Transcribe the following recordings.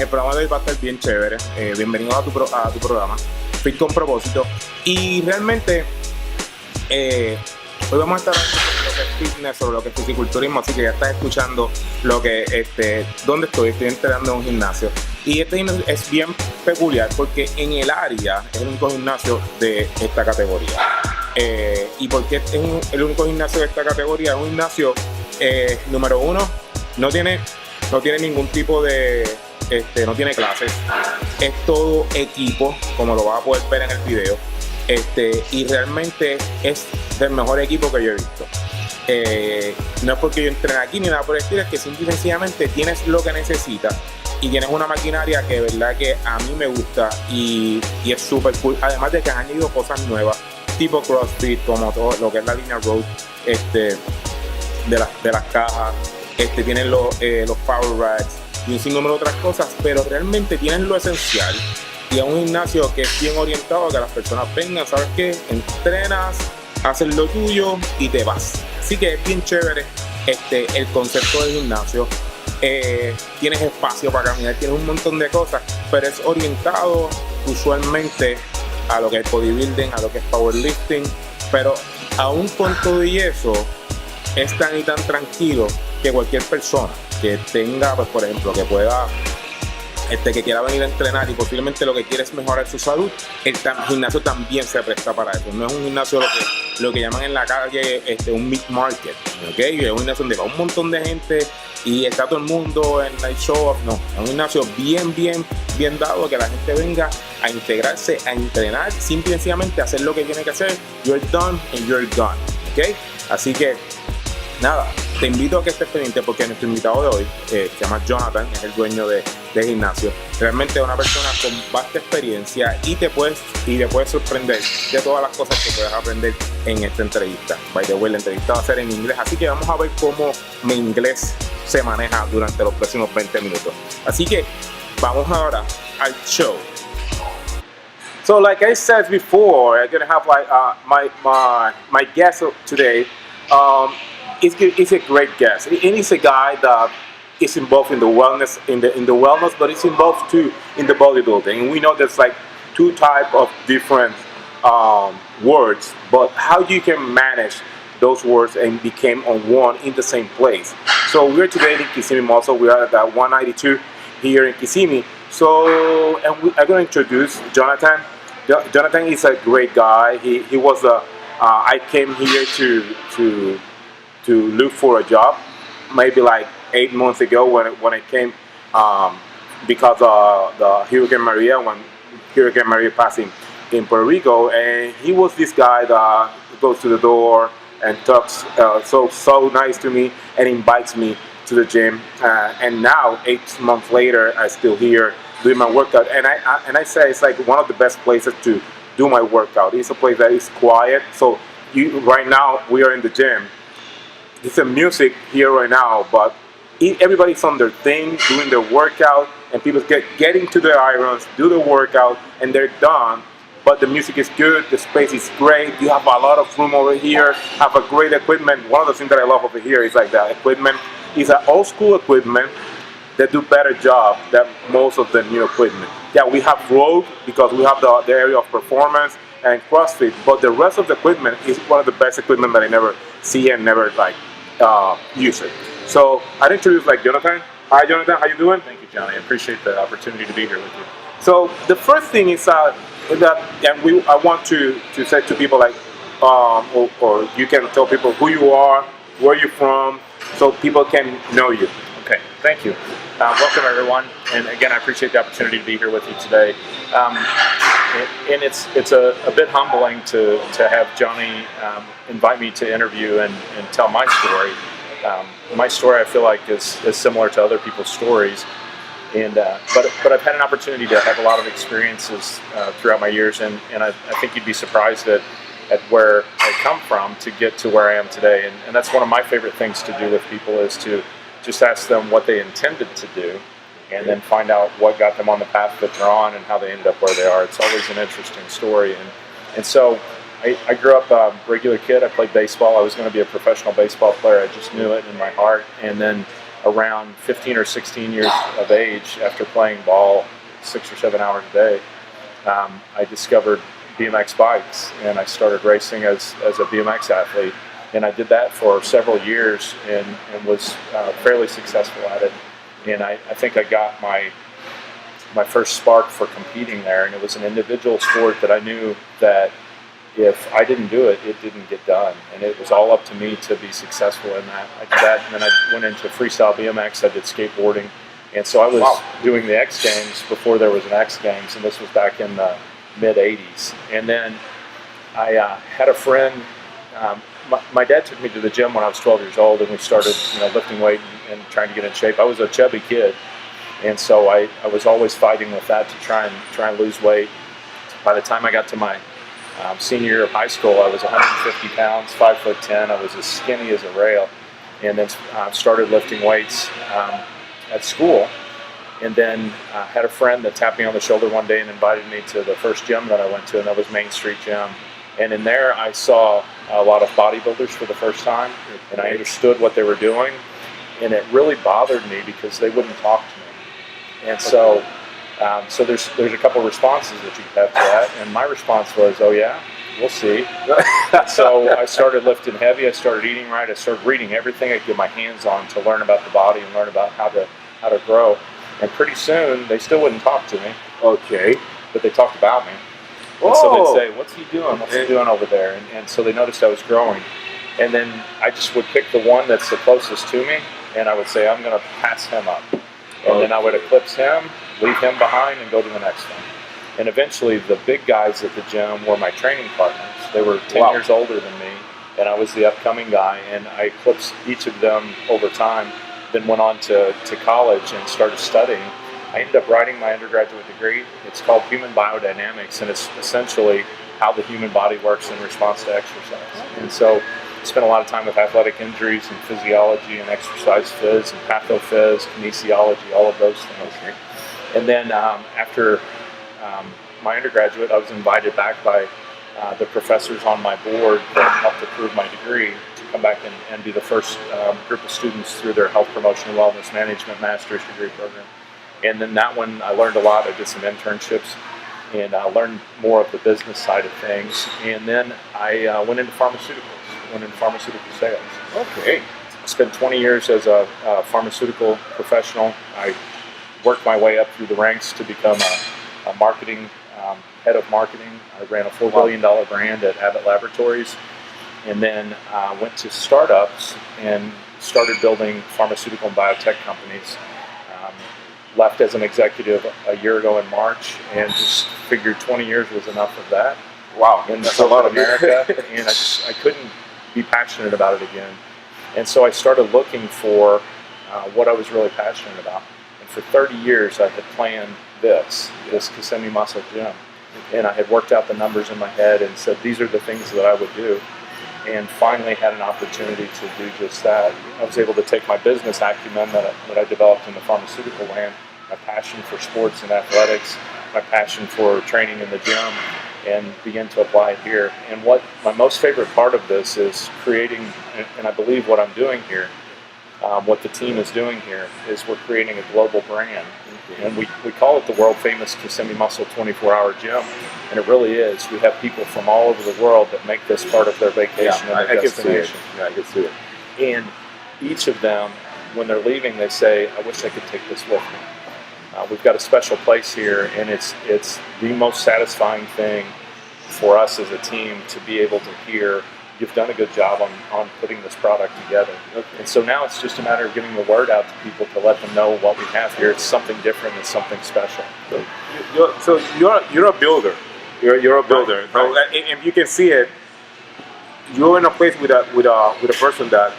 El programa de hoy va a estar bien chévere. Bienvenido a tu programa, Fit con propósito. Y realmente hoy vamos a estar hablando sobre lo que es fitness, sobre lo que es fisiculturismo, así que ya estás escuchando lo que dónde estoy entrenando en un gimnasio. Y este gimnasio es bien peculiar porque en el área es el único gimnasio de esta categoría. ¿Y por qué es el único gimnasio de esta categoría? Es un gimnasio, número uno, no tiene ningún tipo de, no tiene clases, es todo equipo, como lo vas a poder ver en el video, y realmente es del mejor equipo que yo he visto. No es porque yo entrene aquí ni nada por el estilo, es que simple y sencillamente tienes lo que necesitas y tienes una maquinaria que de verdad que a mí me gusta y es súper cool, además de que han añadido cosas nuevas tipo CrossFit, como todo lo que es la línea road, de las cajas, tienen los power racks y un sinnúmero de otras cosas, pero realmente tienen lo esencial y es un gimnasio que es bien orientado a que las personas vengan, ¿sabes qué? Entrenas, haces lo tuyo y te vas. Así que es bien chévere el concepto del gimnasio. Tienes espacio para caminar, tienes un montón de cosas, pero es orientado usualmente a lo que es bodybuilding, a lo que es powerlifting, pero aún con todo y eso es tan y tan tranquilo que cualquier persona que tenga, pues, por ejemplo, que pueda, que quiera venir a entrenar y posiblemente lo que quiere es mejorar su salud, el gimnasio también se presta para eso. No es un gimnasio lo que llaman en la calle un meat market, ¿ok? Es un gimnasio donde va un montón de gente y está todo el mundo en el show off. No, es un gimnasio bien dado, que la gente venga a integrarse, a entrenar, simple y sencillamente a hacer lo que tiene que hacer. You're done and you're gone, ¿ok? Así que nada, te invito a que estés pendiente porque nuestro invitado de hoy, se llama Jonathan, es el dueño del gimnasio. Realmente es una persona con vasta experiencia y te puedes sorprender de todas las cosas que puedes aprender en esta entrevista. By the way, la entrevista va a ser en inglés, así que vamos a ver cómo mi inglés se maneja durante los próximos 20 minutos. Así que vamos ahora al show. So, like I said before, I'm gonna have like my guest today. He's a great guest, and he's a guy that is involved in the wellness, in the wellness, but he's involved too in the bodybuilding. And we know there's like two types of different words, but how you can manage those words and become on one in the same place. So we're today in Kissimmee Muscle. We are at 192 here in Kissimmee. So, and I'm going to introduce Jonathan. Jonathan is a great guy. He was I came here to look for a job, maybe like 8 months ago when I came, because the Hurricane Maria, when Hurricane Maria passed in Puerto Rico, and he was this guy that goes to the door and talks so nice to me and invites me to the gym. And now 8 months later, I'm still here doing my workout, and I say it's like one of the best places to do my workout. It's a place that is quiet. So right now we are in the gym. It's a music here right now, but everybody's on their thing, doing their workout, and people getting to their irons, do the workout, and they're done. But the music is good, the space is great, you have a lot of room over here, have a great equipment. One of the things that I love over here is like the equipment is an old school equipment that do better job than most of the new equipment. Yeah, we have road because we have the area of performance and CrossFit, but the rest of the equipment is one of the best equipment that I never see and never use it. So I'd introduce Jonathan. Hi Jonathan, how you doing? Thank you, Johnny. I appreciate the opportunity to be here with you. So the first thing is I want to say to people or you can tell people who you are, where you're from, so people can know you. Okay, thank you. Welcome everyone, and again I appreciate the opportunity to be here with you today. And it's a bit humbling to have Johnny invite me to interview and tell my story. My story I feel like is similar to other people's stories, and but I've had an opportunity to have a lot of experiences throughout my years, and I think you'd be surprised at where I come from to get to where I am today. And that's one of my favorite things to do with people is to just ask them what they intended to do and then find out what got them on the path that they're on and how they ended up where they are. It's always an interesting story. And so I grew up a regular kid. I played baseball. I was going to be a professional baseball player. I just knew it in my heart. And then around 15 or 16 years of age, after playing ball 6 or 7 hours a day, I discovered BMX bikes, and I started racing as a BMX athlete. And I did that for several years and was fairly successful at it. And I think I got my first spark for competing there, and it was an individual sport that I knew that if I didn't do it, it didn't get done. And it was all up to me to be successful in that. I did that, and then I went into freestyle BMX, I did skateboarding. And so I was doing the X Games before there was an X Games, and this was back in the mid-'80s. And then I had a friend, my dad took me to the gym when I was 12 years old, and we started lifting weight and trying to get in shape. I was a chubby kid, and so I was always fighting with that to try and lose weight. By the time I got to my senior year of high school, I was 150 pounds, 5'10". I was as skinny as a rail, and then started lifting weights at school. And then had a friend that tapped me on the shoulder one day and invited me to the first gym that I went to, and that was Main Street Gym. And in there, I saw a lot of bodybuilders for the first time, and I understood what they were doing, and it really bothered me because they wouldn't talk to me. And so there's a couple of responses that you could have to that, and my response was, "Oh yeah, we'll see." So I started lifting heavy. I started eating right. I started reading everything I could get my hands on to learn about the body and learn about how to grow. And pretty soon, they still wouldn't talk to me. Okay. But they talked about me. And so they'd say, "What's he doing? What's he doing over there?" And so they noticed I was growing. And then I just would pick the one that's the closest to me, and I would say, "I'm going to pass him up." And then I would eclipse him, leave him behind, and go to the next one. And eventually, the big guys at the gym were my training partners. They were 10 years older than me, and I was the upcoming guy, and I eclipsed each of them over time, then went on to college and started studying. I ended up writing my undergraduate degree. It's called Human Biodynamics, and it's essentially how the human body works in response to exercise. And so I spent a lot of time with athletic injuries and physiology and exercise phys and pathophys, kinesiology, all of those things. And then after my undergraduate, I was invited back by the professors on my board that helped approve my degree to come back and be the first group of students through their health promotion and wellness management master's degree program. And then that one, I learned a lot. I did some internships and learned more of the business side of things. And then I went into pharmaceutical sales. Okay. I spent 20 years as a pharmaceutical professional. I worked my way up through the ranks to become a marketing head of marketing. I ran a $4 billion brand at Abbott Laboratories, and then went to startups and started building pharmaceutical and biotech companies. Left as an executive a year ago in March, and just figured 20 years was enough of that. Wow, in corporate America, and I couldn't be passionate about it again. And so I started looking for what I was really passionate about. And for 30 years, I had planned this Kissimmee Muscle gym. And I had worked out the numbers in my head and said, these are the things that I would do. And finally had an opportunity to do just that. I was able to take my business acumen that I developed in the pharmaceutical land, my passion for sports and athletics, my passion for training in the gym, and begin to apply it here. And what my most favorite part of this is creating, and I believe what I'm doing here, what the team is doing here, is we're creating a global brand. And we call it the world famous Kissimmee Muscle 24-hour gym, and it really is. We have people from all over the world that make this part of their vacation and their destination. I can see it. And each of them, when they're leaving, they say, I wish I could take this with me. We've got a special place here, and it's the most satisfying thing for us as a team to be able to hear, you've done a good job on putting this product together. Okay. And so now it's just a matter of getting the word out to people to let them know what we have here. It's something different. It's something special. So you're a builder. You're a builder. Right. So if you can see it, you're in a place with a person that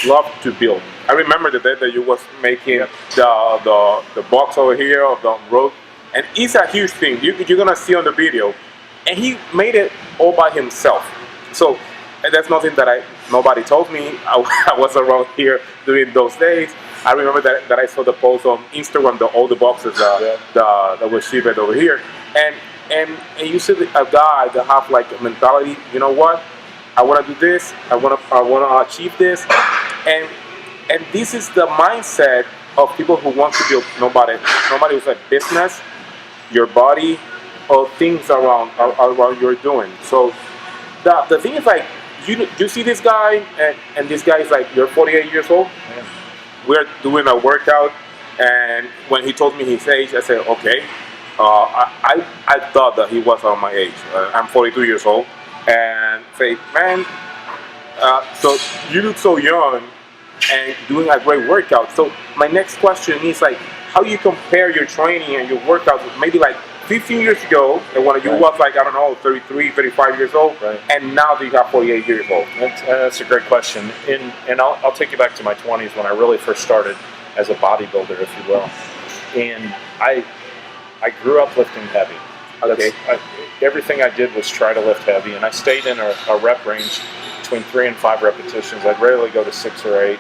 love to build. I remember the day that you was making the box over here of the road, and it's a huge thing. You're gonna see on the video, and he made it all by himself. So that's nothing that nobody told me. I was around here during those days. I remember that I saw the post on Instagram, all the boxes that were shipped over here, and you see a guy that have like a mentality. You know what? I want to do this. I want to achieve this, and And this is the mindset of people who want to build nobody who's like business, your body, or things around you're doing. So the thing is like you see this guy and this guy is like, you're 48 years old. Yeah. We're doing a workout, and when he told me his age, I said, okay. I thought that he was around my age. I'm 42 years old, and say, man, so you look so young and doing a great workout. So my next question is like, how you compare your training and your workouts with maybe like 15 years ago, and when you was like, I don't know, 33, 35 years old, and now that you got 48 years old? That's a great question. And I'll take you back to my 20s when I really first started as a bodybuilder, if you will. And I grew up lifting heavy. Okay. Everything I did was try to lift heavy, and I stayed in a rep range between 3 and 5 repetitions. I'd rarely go to 6 or 8,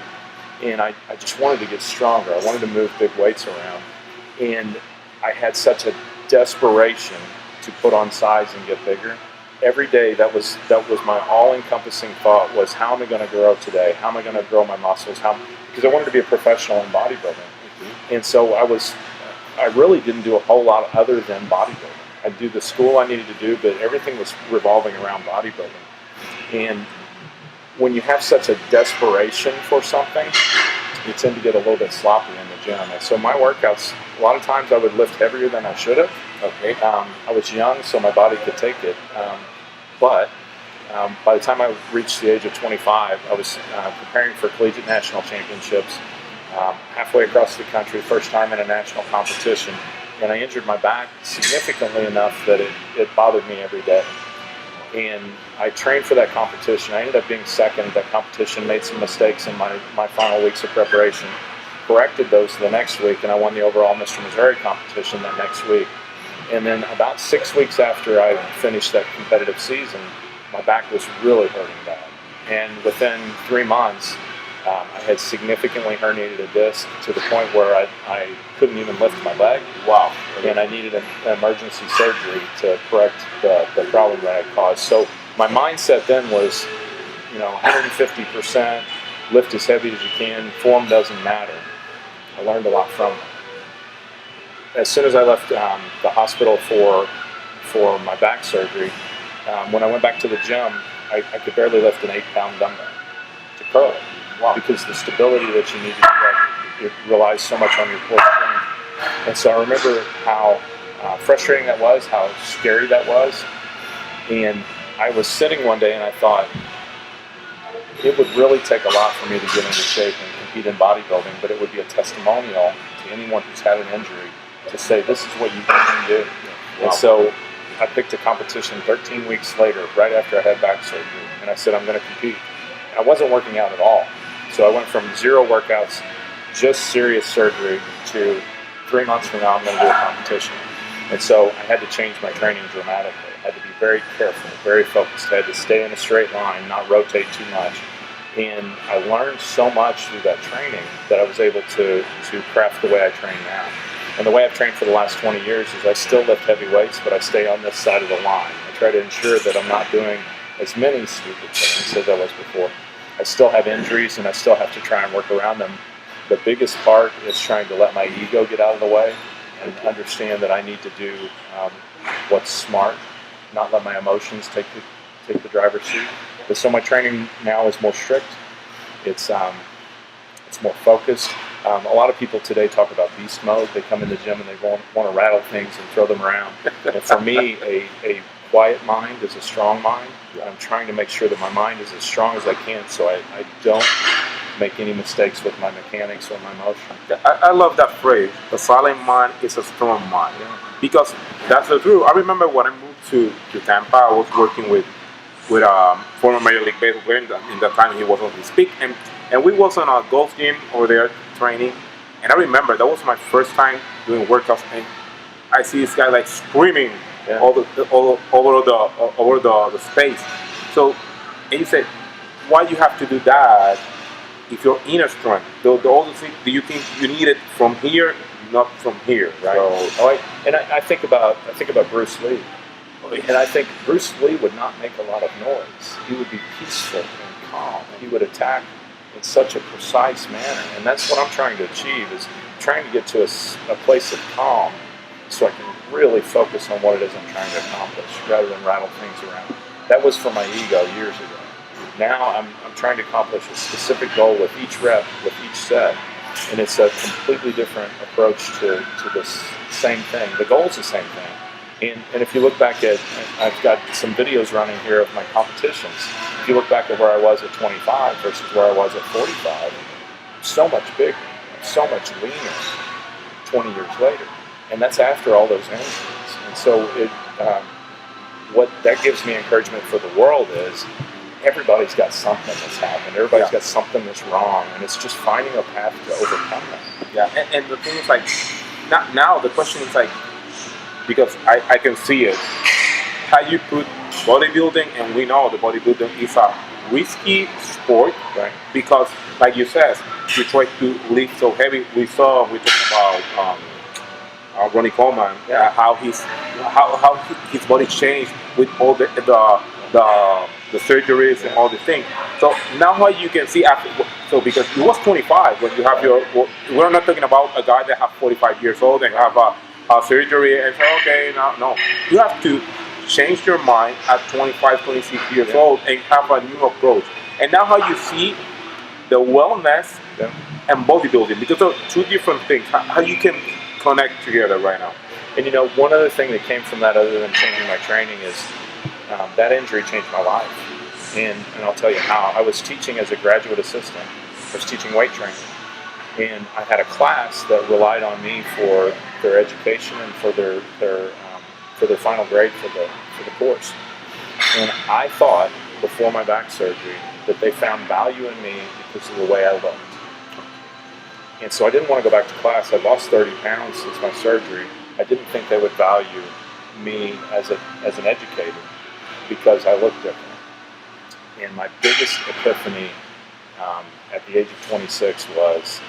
and I just wanted to get stronger. I wanted to move big weights around, and I had such a desperation to put on size and get bigger. Every day, that was my all-encompassing thought was, how am I going to grow today? How am I going to grow my muscles? Because I wanted to be a professional in bodybuilding. And so I really didn't do a whole lot other than bodybuilding. I'd do the school I needed to do, but everything was revolving around bodybuilding. And when you have such a desperation for something, you tend to get a little bit sloppy in the gym. And so my workouts, a lot of times I would lift heavier than I should have. Okay. I was young, so my body could take it. But by the time I reached the age of 25, I was preparing for collegiate national championships. Halfway across the country, first time in a national competition, and I injured my back significantly enough that it bothered me every day. And I trained for that competition. I ended up being second at that competition, made some mistakes in my final weeks of preparation, corrected those the next week, and I won the overall Mr. Missouri competition that next week. And then about 6 weeks after I finished that competitive season, my back was really hurting bad. And within 3 months, I had significantly herniated a disc to the point where I couldn't even lift my leg. Wow. And I needed an emergency surgery to correct the problem that I caused. So my mindset then was, 150%, lift as heavy as you can, form doesn't matter. I learned a lot from it. As soon as I left the hospital for my back surgery, when I went back to the gym, I could barely lift an 8-pound dumbbell to curl it. Wow. Because the stability that you need to do that, it relies so much on your core strength. And so I remember how frustrating that was, how scary that was. And I was sitting one day and I thought, it would really take a lot for me to get into shape and compete in bodybuilding, but it would be a testimonial to anyone who's had an injury to say, this is what you can do. Wow. And so I picked a competition 13 weeks later, right after I had back surgery, and I said, I'm going to compete. And I wasn't working out at all. So I went from 0 workouts, just serious surgery, to 3 months from now I'm going to do a competition. And so I had to change my training dramatically. I had to be very careful, very focused. I had to stay in a straight line, not rotate too much. And I learned so much through that training that I was able to craft the way I train now. And the way I've trained for the last 20 years is I still lift heavy weights, but I stay on this side of the line. I try to ensure that I'm not doing as many stupid things as I was before. I still have injuries and I still have to try and work around them. The biggest part is trying to let my ego get out of the way and understand that I need to do what's smart, not let my emotions take the driver's seat. But so my training now is more strict. It's more focused. A lot of people today talk about beast mode. They come in the gym and they want to rattle things and throw them around. And for me, a quiet mind is a strong mind. I'm trying to make sure that my mind is as strong as I can so I don't make any mistakes with my mechanics or my motion. I love that phrase. The silent mind is a strong mind. Yeah. Because that's the truth. I remember when I moved to Tampa, I was working with former Major League Baseball player. In that time, he was on his peak. And we was on a golf gym over there training. And I remember that was my first time doing workouts. And I see this guy like screaming over the space. So, and you said, why you have to do that if your inner strength? Do you think you need it from here, not from here, right? I think about Bruce Lee, and I think Bruce Lee would not make a lot of noise. He would be peaceful and calm. He would attack in such a precise manner. And that's what I'm trying to achieve, is trying to get to a place of calm so I can really focus on what it is I'm trying to accomplish rather than rattle things around. That was for my ego years ago. Now I'm trying to accomplish a specific goal with each rep, with each set. And it's a completely different approach to this same thing. The goal is the same thing. And if you look back at, I've got some videos running here of my competitions. If you look back at where I was at 25 versus where I was at 45, so much bigger, so much leaner 20 years later. And that's after all those injuries. And so what that gives me encouragement for the world is everybody's got something that's happened. Everybody's got something that's wrong. And it's just finding a path to overcome that. Yeah, and the thing is like, now the question is like, because I can see it, how you put bodybuilding, and we know the bodybuilding is a risky sport, right? Because like you said, you try to lift so heavy. We're talking about Ronnie Coleman, how his body changed with all the surgeries and all the things. So now how you can see after, so because he was 25 when you have we're not talking about a guy that have 45 years old and have a surgery and say, okay, no. You have to change your mind at 25, 26 years old and have a new approach. And now how you see the wellness and bodybuilding, because they're two different things, how you can connect together right now. And one other thing that came from that, other than changing my training, is that injury changed my life. And I'll tell you how. I was teaching as a graduate assistant. I was teaching weight training. And I had a class that relied on me for their education and for their final grade for the course. And I thought, before my back surgery, that they found value in me because of the way I looked. And so I didn't want to go back to class. I lost 30 pounds since my surgery. I didn't think they would value me as an educator because I looked different. And my biggest epiphany at the age of 26 was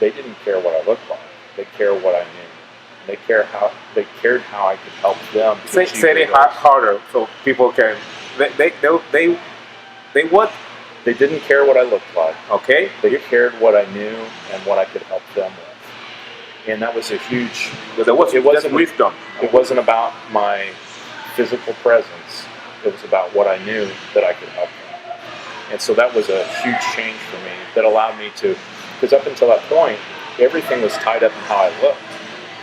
they didn't care what I looked like. They cared what I knew. And they cared how I could help them. Say it harder so people can. They what? They didn't care what I looked like. Okay. They cared what I knew and what I could help them with. And that was a huge. It wasn't wisdom. It wasn't about my physical presence. It was about what I knew that I could help them. And so that was a huge change for me that allowed me to, because up until that point, everything was tied up in how I looked.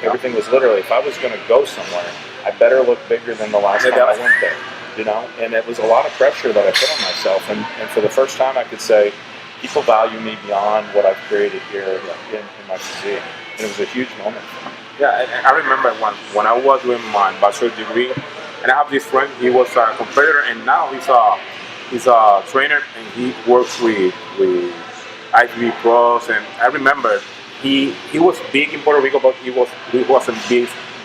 Everything was literally, if I was going to go somewhere, I better look bigger than the last time I went there. And it was a lot of pressure that I put on myself. And for the first time, I could say, people value me beyond what I've created here in my physique. And it was a huge moment for me. Yeah, I remember when I was doing my bachelor's degree, and I have this friend, he was a competitor, and now he's a trainer, and he works with ITV pros. And I remember he was big in Puerto Rico, but he wasn't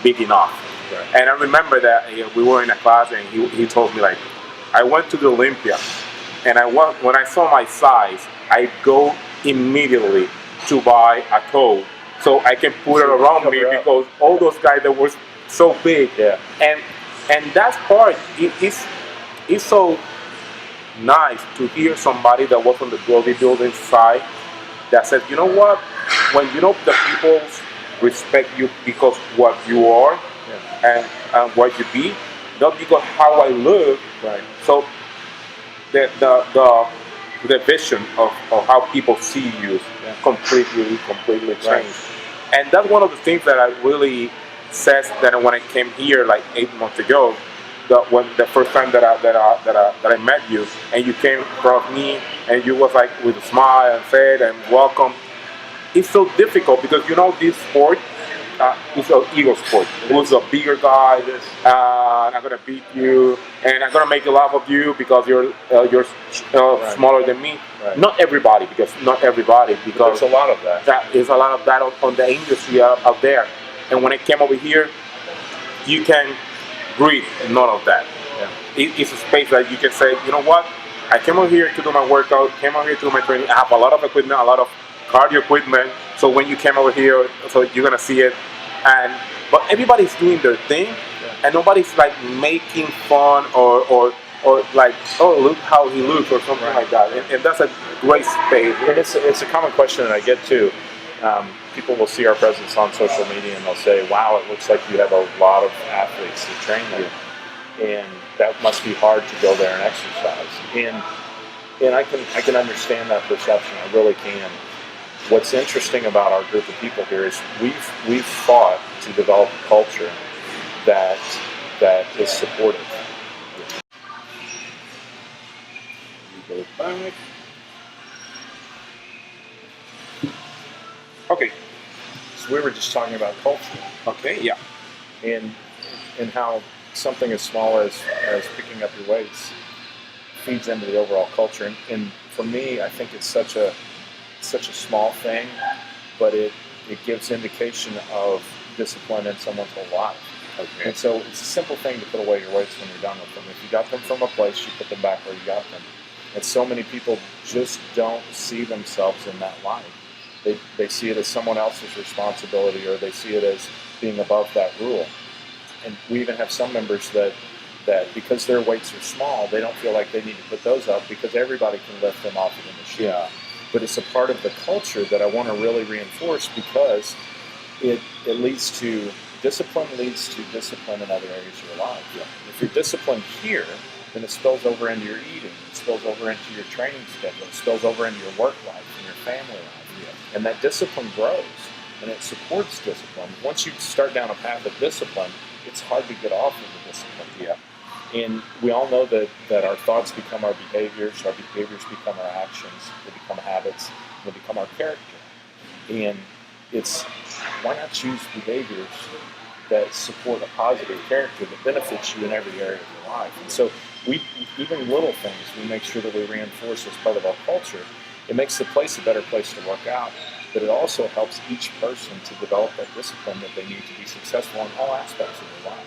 big enough. Right. And I remember that we were in a class, and he told me, like, I went to the Olympia, and when I saw my size, I go immediately to buy a coat so I can put it around me, because all those guys that were so big. Yeah. And that part is so nice to hear somebody that was on the bodybuilding side that said, you know what, when the people respect you because what you are and what you be, not because how I look. Right. So the vision of how people see you completely changed. Right. And that's one of the things that I really says that when I came here like 8 months ago, the first time that I met you, and you came across me, and you was like with a smile and said and welcome. It's so difficult because this sport is an ego sport. Who's a bigger guy? I'm gonna beat you, and I'm gonna make a laugh of you because you're smaller than me. Right. Not everybody, because there's a lot of that. That is a lot of that on the industry out there. And when I came over here, you can breathe none of that. Yeah. It's a space that you can say, you know what? I came over here to do my workout, came over here to do my training. I have a lot of equipment, a lot of cardio equipment. So when you came over here, so you're gonna see it. But everybody's doing their thing, and nobody's like making fun or or like, oh, look how he looks, or something like that. And that's a great space. And it's a common question that I get too. People will see our presence on social media and they'll say, wow, it looks like you have a lot of athletes to train with. And that must be hard to go there and exercise. And I can understand that perception. I really can. What's interesting about our group of people here is we've fought to develop a culture that is supportive. You go back. Okay. So we were just talking about culture. Okay. Yeah. And how something as small as picking up your weights feeds into the overall culture. And for me, I think it's such a small thing, but it gives indication of discipline in someone's whole life. Okay. And so it's a simple thing to put away your weights when you're done with them. If you got them from a place, you put them back where you got them. And so many people just don't see themselves in that light. They see it as someone else's responsibility, or they see it as being above that rule. And we even have some members that because their weights are small, they don't feel like they need to put those up because everybody can lift them off of the machine. Yeah. But it's a part of the culture that I want to really reinforce, because it leads to discipline in other areas of your life. Yeah. If you're disciplined here, then it spills over into your eating, it spills over into your training schedule, it spills over into your work life and your family life. Yeah. And that discipline grows, and it supports discipline. Once you start down a path of discipline, it's hard to get off of the discipline. Yeah. And we all know that our thoughts become our behaviors become our actions, they become habits, they become our character. And it's, why not choose behaviors that support a positive character that benefits you in every area of your life? And so even little things, we make sure that we reinforce as part of our culture. It makes the place a better place to work out, but it also helps each person to develop that discipline that they need to be successful in all aspects of their life.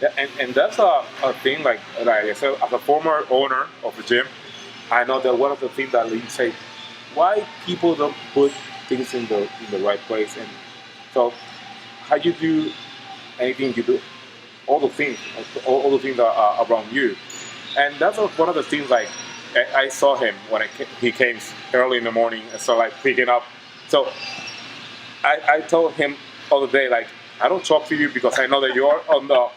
Yeah, and that's a thing, like I said, as a former owner of a gym, I know that one of the things that you say, why people don't put things in the right place. And so how you do anything you do, all the things are around you. And that's one of the things, like, I saw him when he came early in the morning, and so like picking up. So I told him all the day, like, I don't talk to you because I know that you're on the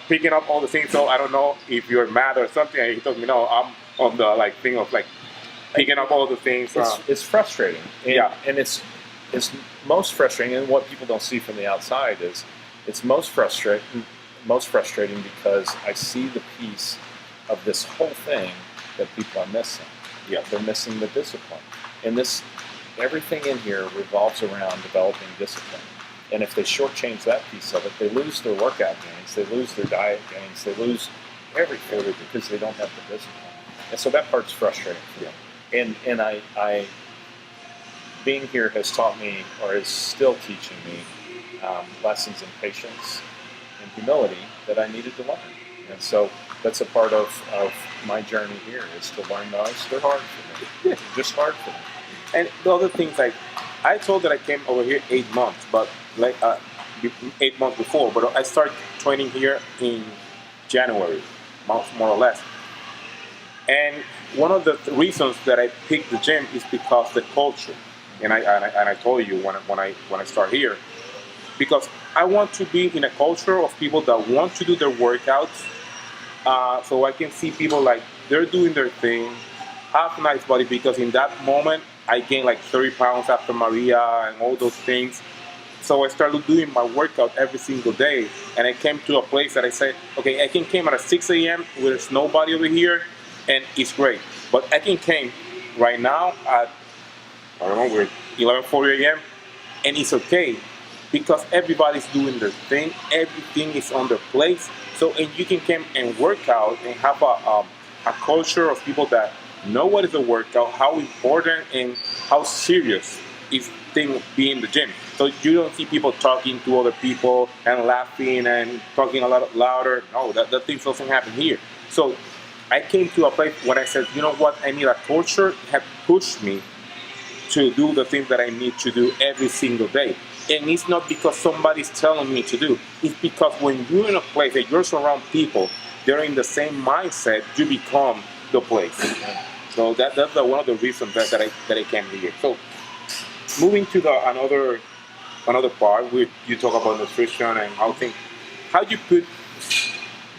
picking up all the things. So I don't know if you're mad or something. And he told me, no, I'm on the like thing of like picking up all the things. It's frustrating. And, yeah, and it's most frustrating. And what people don't see from the outside is it's most frustrating because I see the piece of this whole thing that people are missing. Yeah, they're missing the discipline. And everything in here revolves around developing discipline. And if they shortchange that piece of it, they lose their workout gains, they lose their diet gains, they lose everything because they don't have the discipline. And so that part's frustrating for them. And I being here has taught me, or is still teaching me, lessons in patience and humility that I needed to learn. And so that's a part of my journey here, is to learn those. They're hard for me. Just hard for me. And the other things, like, I told that I came over here 8 months, but like 8 months before, but I started training here in January, more or less. And one of the reasons that I picked the gym is because the culture. And I told you when I start here, because I want to be in a culture of people that want to do their workouts, so I can see people like they're doing their thing, have nice body, because in that moment I gained like 30 pounds after Maria and all those things. So I started doing my workout every single day, and I came to a place that I said, okay, I can come at 6 a.m. where there's nobody over here, and it's great. But I can come right now at, I don't know, we're 11:40 a.m. and it's okay, because everybody's doing their thing, everything is on their place. So, and you can come and work out and have a culture of people that know what is a workout, how important and how serious is thing being in the gym. So you don't see people talking to other people and laughing and talking a lot louder. No, that thing doesn't happen here. So I came to a place when I said, you know what, I need a culture that pushed me to do the things that I need to do every single day. And it's not because somebody's telling me to do. It's because when you're in a place that you're surrounded people they're in the same mindset, you become the place. So that's one of the reasons that I came here. So moving to another part, you talk about nutrition and how you put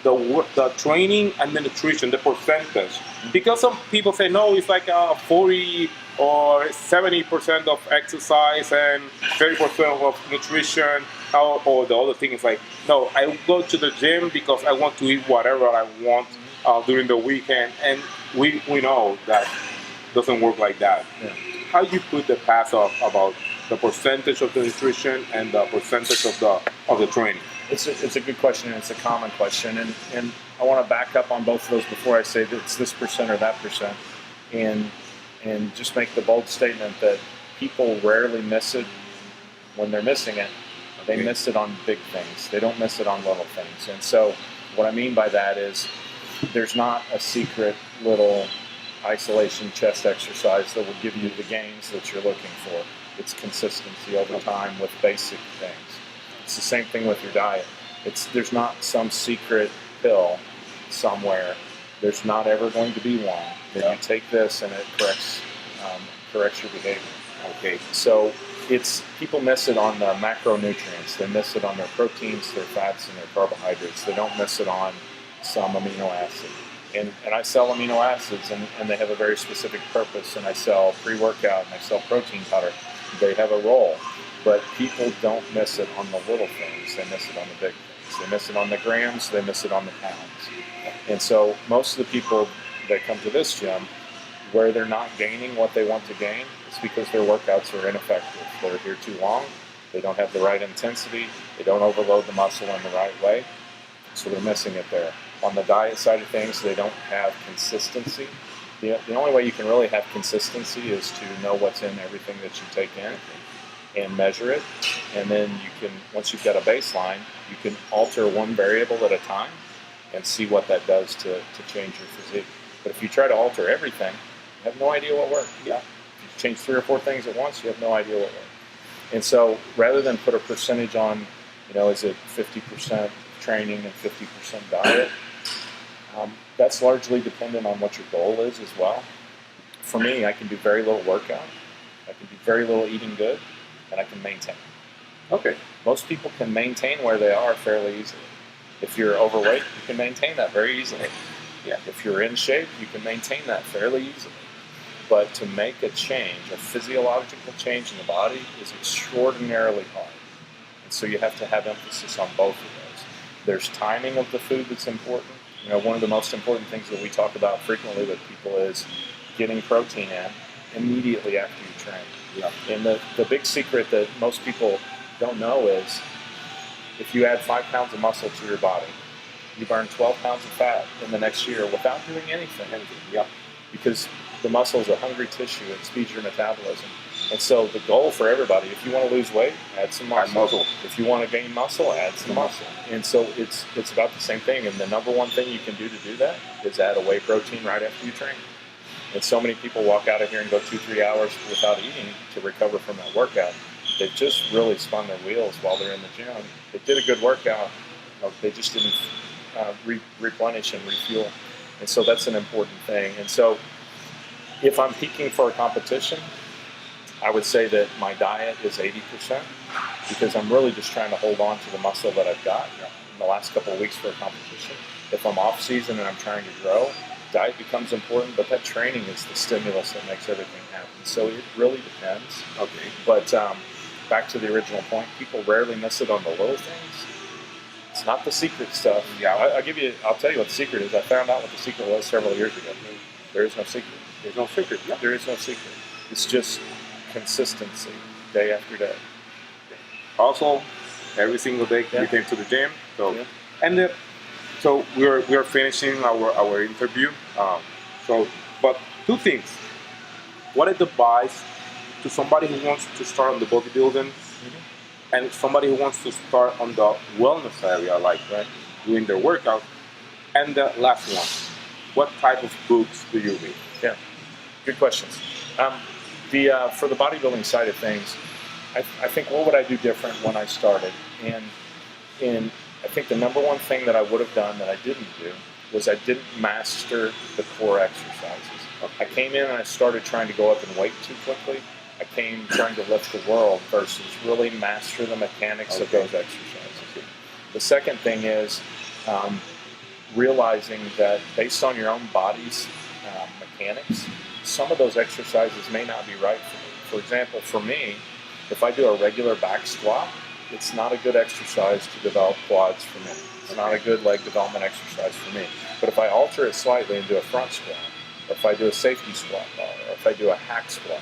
the training and the nutrition, the percentage. Because some people say, no, it's like 40 or 70% of exercise and 30% of nutrition. Or the other thing is like, no, I go to the gym because I want to eat whatever I want during the weekend. And we know that doesn't work like that. Yeah. How you put the path about the percentage of the nutrition and the percentage of the training? It's a good question, and it's a common question, and I want to back up on both of those before I say that it's this percent or that percent, and just make the bold statement that people rarely miss it when they're missing it. They miss it on big things. They don't miss it on little things. And so what I mean by that is there's not a secret little isolation chest exercise that will give you the gains that you're looking for. It's consistency over time with basic things. It's the same thing with your diet. There's not some secret pill somewhere. There's not ever going to be one that you take this and it corrects your behavior. Okay, so people miss it on the macronutrients. They miss it on their proteins, their fats, and their carbohydrates. They don't miss it on some amino acid. And I sell amino acids, and they have a very specific purpose. And I sell pre-workout, and I sell protein powder. They have a role. But people don't miss it on the little things. They miss it on the big things. They miss it on the grams. They miss it on the pounds. And so most of the people that come to this gym, where they're not gaining what they want to gain, it's because their workouts are ineffective. They're here too long. They don't have the right intensity. They don't overload the muscle in the right way. So they're missing it there. On the diet side of things, they don't have consistency. The only way you can really have consistency is to know what's in everything that you take in and measure it. And then you can, once you've got a baseline, you can alter one variable at a time and see what that does to change your physique. But if you try to alter everything, you have no idea what worked. Yeah. If you change 3 or 4 things at once, you have no idea what worked. And so rather than put a percentage on, is it 50% training and 50% diet, that's largely dependent on what your goal is as well. For me, I can do very little workout. I can do very little eating good, and I can maintain. Okay. Most people can maintain where they are fairly easily. If you're overweight, you can maintain that very easily. Yeah. If you're in shape, you can maintain that fairly easily. But to make a change, a physiological change in the body, is extraordinarily hard. And so you have to have emphasis on both of those. There's timing of the food that's important. One of the most important things that we talk about frequently with people is getting protein in immediately after you train. Yeah. And the big secret that most people don't know is if you add 5 pounds of muscle to your body, you burn 12 pounds of fat in the next year without doing anything. Yeah. Because the muscle is a hungry tissue. It speeds your metabolism. And so the goal for everybody, if you want to lose weight, add some muscle. If you want to gain muscle, add some muscle. And so it's about the same thing. And the number one thing you can do to do that is add a whey protein right after you train. And so many people walk out of here and go 2-3 hours without eating to recover from that workout. They've just really spun their wheels while they're in the gym. They did a good workout. They just didn't replenish and refuel. And so that's an important thing. And so if I'm peaking for a competition, I would say that my diet is 80% because I'm really just trying to hold on to the muscle that I've got in the last couple of weeks for a competition. If I'm off season and I'm trying to grow, diet becomes important, but that training is the stimulus that makes everything happen. So it really depends. Okay. But back to the original point, people rarely miss it on the little things. It's not the secret stuff. Yeah, I'll tell you what the secret is. I found out what the secret was several years ago. There is no secret. There's no secret. Yeah. There is no secret. It's just consistency, day after day. Also, every single day we came to the gym. So, and so we are finishing our interview. But 2 things. What is the advice to somebody who wants to start on the bodybuilding, and somebody who wants to start on the wellness area, like doing their workout? And the last one, what type of books do you read? Yeah, good questions. For the bodybuilding side of things, I think what would I do different when I started? And I think the number one thing that I would have done that I didn't do was I didn't master the core exercises. I came in and I started trying to go up in weight too quickly. I came trying to lift the world versus really master the mechanics of those exercises. The second thing is realizing that based on your own body's mechanics, some of those exercises may not be right for you. For example, for me, if I do a regular back squat, it's not a good exercise to develop quads for me. It's not a good leg development exercise for me. But if I alter it slightly and do a front squat, or if I do a safety squat bar, or if I do a hack squat,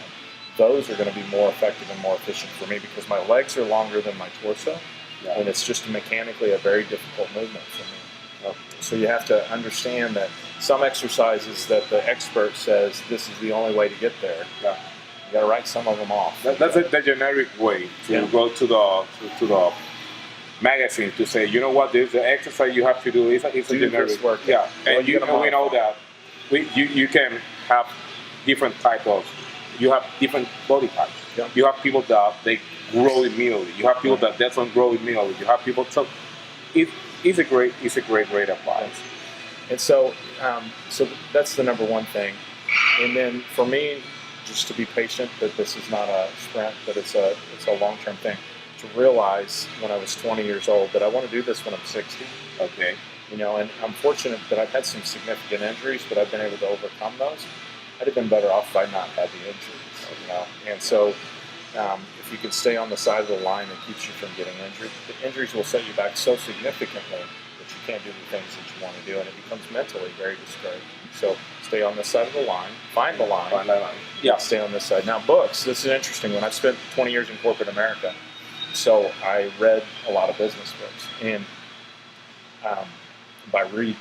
those are going to be more effective and more efficient for me because my legs are longer than my torso, and it's just mechanically a very difficult movement for me. So you have to understand that some exercises that the expert says this is the only way to get there, you got to write some of them off. That's the generic way to go to the magazine to say, you know what, there's the exercise you have to do. It's a generic work. Yeah, and we know that you can have different type of. You have different body types. Yeah. You have people that they grow immediately. You have people that doesn't grow immediately. You have people. So it's a great rate of life. And so that's the number one thing. And then for me, just to be patient that this is not a sprint, but it's a long-term thing. To realize when I was 20 years old that I want to do this when I'm 60. Okay. You know, and I'm fortunate that I've had some significant injuries, but I've been able to overcome those. I'd have been better off if I'd not had the injuries, you know. And so, if you can stay on the side of the line that keeps you from getting injured, the injuries will set you back so significantly that you can't do the things that you want to do, and it becomes mentally very discouraging. So, stay on this side of the line, find the line, Yeah. stay on this side. Now, books. This is an interesting one. I've spent 20 years in corporate America, so I read a lot of business books, and by read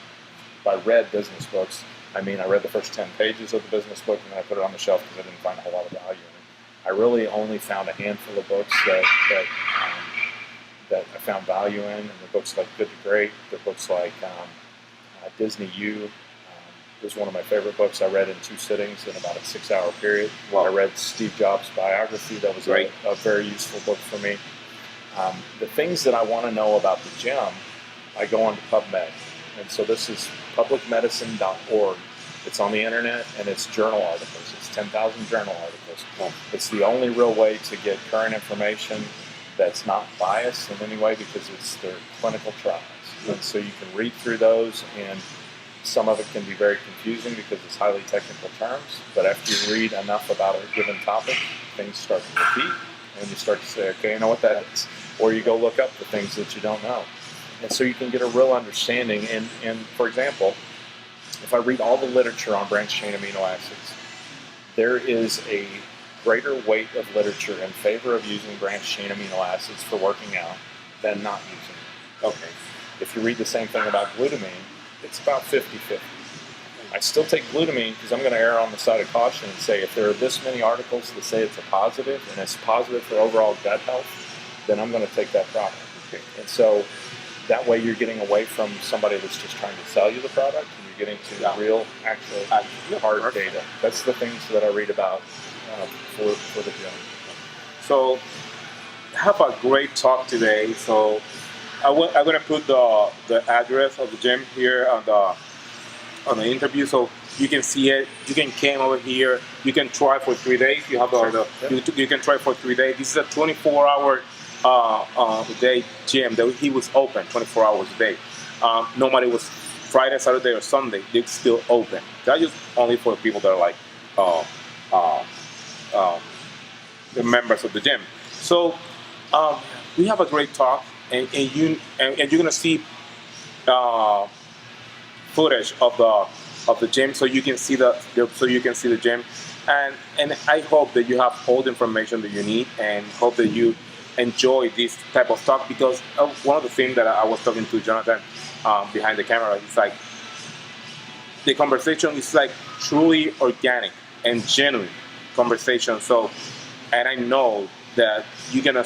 business books, I mean, I read the first 10 pages of the business book and then I put it on the shelf because I didn't find a whole lot of value in it. I really only found a handful of books that I found value in, and the books like Good to Great, the books like Disney U was one of my favorite books. I read in 2 sittings in about a 6-hour period. I read Steve Jobs' biography. That was a very useful book for me. The things that I want to know about the gym, I go on to PubMed. And so this is publicmedicine.org. It's on the internet, and it's journal articles. It's 10,000 journal articles. It's the only real way to get current information that's not biased in any way because it's their clinical trials. And so you can read through those, and some of it can be very confusing because it's highly technical terms. But after you read enough about a given topic, things start to repeat, and you start to say, okay, I know what that is. Or you go look up the things that you don't know. And so you can get a real understanding. And for example, if I read all the literature on branched-chain amino acids, there is a greater weight of literature in favor of using branched-chain amino acids for working out than not using them. Okay. If you read the same thing about glutamine, it's about 50-50. I still take glutamine because I'm going to err on the side of caution and say if there are this many articles that say it's a positive and it's positive for overall gut health, then I'm going to take that product. Okay. And so that way you're getting away from somebody that's just trying to sell you the product, and you're getting to the real, actual, hard data. That's the things that I read about for the gym. So, have a great talk today. So, I'm going to put the address of the gym here on the interview, so you can see it. You can come over here. You can try for 3 days. You have you can try for 3 days. This is a 24-hour day gym that he was open 24 hours a day. Nobody was Friday, Saturday, or Sunday. They're still open. That's just only for people that are like the members of the gym. So we have a great talk, and you're gonna see footage of the gym, so you can see the gym, and I hope that you have all the information that you need, and hope that you enjoy this type of talk, because one of the things that I was talking to Jonathan behind the camera, it's like the conversation is like truly organic and genuine conversation. So, and I know that you're gonna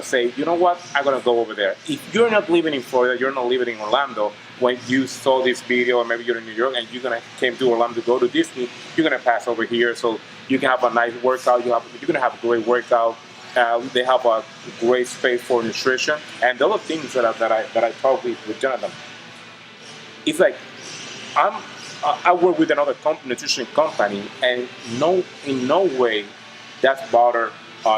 say, you know what, I'm gonna go over there. If you're not living in Florida, you're not living in Orlando, when you saw this video, or maybe you're in New York and you're gonna came to Orlando to go to Disney, you're gonna pass over here, so you can have a nice workout. You're gonna have a great workout. They have a great space for nutrition, and the other things that I talked with Jonathan. It's like I work with another nutrition company, and in no way that's bother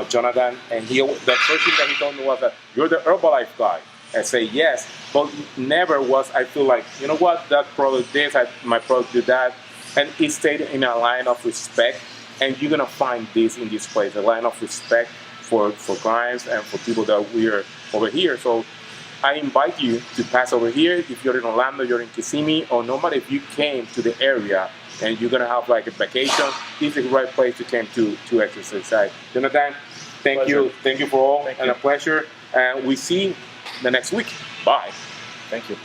Jonathan. And the first thing that he told me was that you're the Herbalife guy. I say yes, but never was I feel like, you know what, that product this, my product did that, and it stayed in a line of respect. And you're gonna find this in this place, a line of respect for clients and for people that we're over here. So I invite you to pass over here. If you're in Orlando, you're in Kissimmee, or no matter if you came to the area and you're gonna have like a vacation, this is the right place to come to exercise. Jonathan, thank you for all, and a pleasure. And we see you the next week. Bye. Thank you.